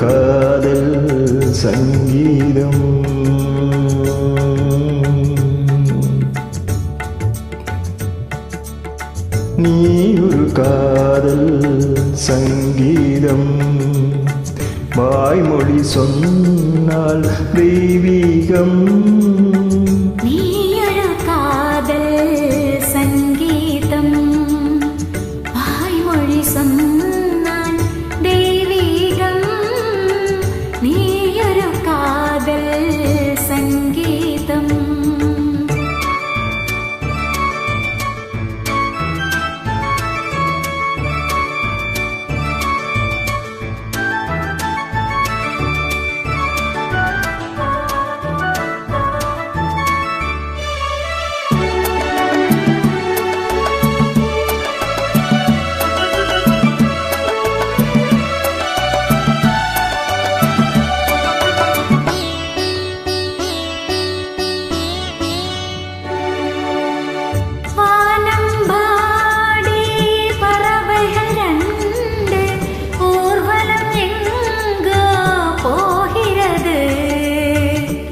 காதல் சங்கீதம். நீ ஒரு காதல் சங்கீதம். வாய்மொழி சொன்னால் தெய்வீகம். நீ ஒரு காதல் சங்கீதம். வாய்மொழி சொன்னால் தெய்வீகம். நீ ஒரு காதல் சங்கீதம்.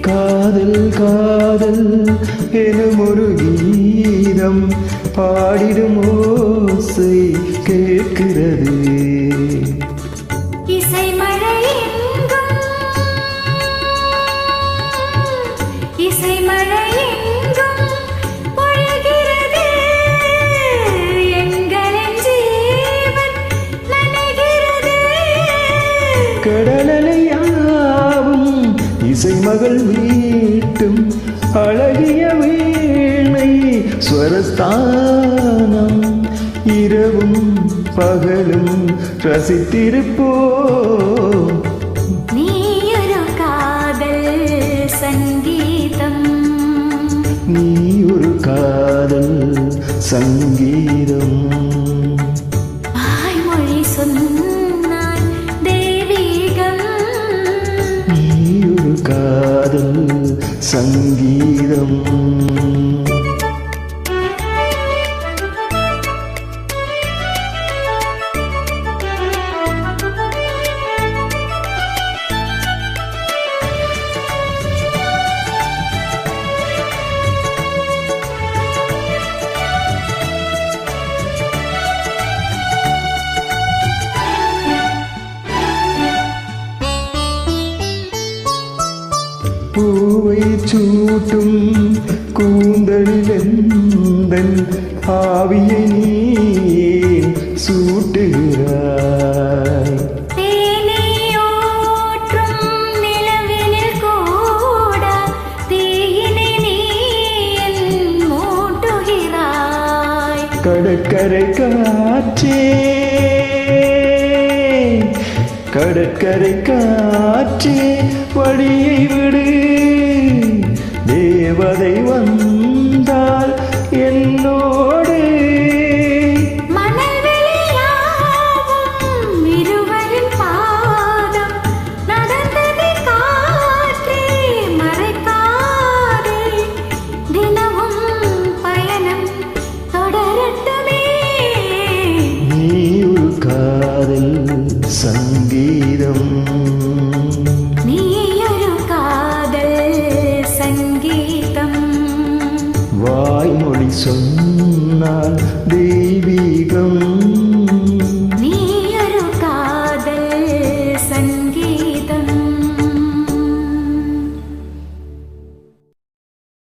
காதல் காதல் எனும் ஒரு கீதம் பாடிடும் ஓசை கேட்கிறது. இசை மழை எங்கும், இசை மழை எங்கும் பொழிகிறது. எங்களின் ஜீவன் நனைகிறது. கடலையாவும் இசை மகள் மீட்டும் அழகிய வீணை ஸ்வரஸ்தானம். இரவும் பகலும் ரசித்திருப்போம். நீ ஒரு காதல் சங்கீதம். நீ ஒரு காதல் சங்கீதம். வாய்மொழி சொன்னால் தெய்வீகம். நீ ஒரு காதல் சங்கீதம். பூவை சூட்டும் கூந்தலில் எந்தன் ஆவியை நீ சூட்டுகிறாய். தேனை ஊற்றும் நிலவினில் கூட தீயினை நீ மூட்டுகிறாய். கடற்கரை காற்றே, கடற்கரை காற்றே வழியை விடு. தேவதை வந்தால் என்னோடு. மணல் வெளியாகும் இருவரின் பாதம் நடந்ததை காற்றே மறைக்காதே. தினமும் பயணம் தொடரட்டுமே. நீ ஒரு காதல் சங்கீதம். நீ ஒரு காதல் சங்கீதம். வாய்மொழி சொன்னால் தெய்வீகம்.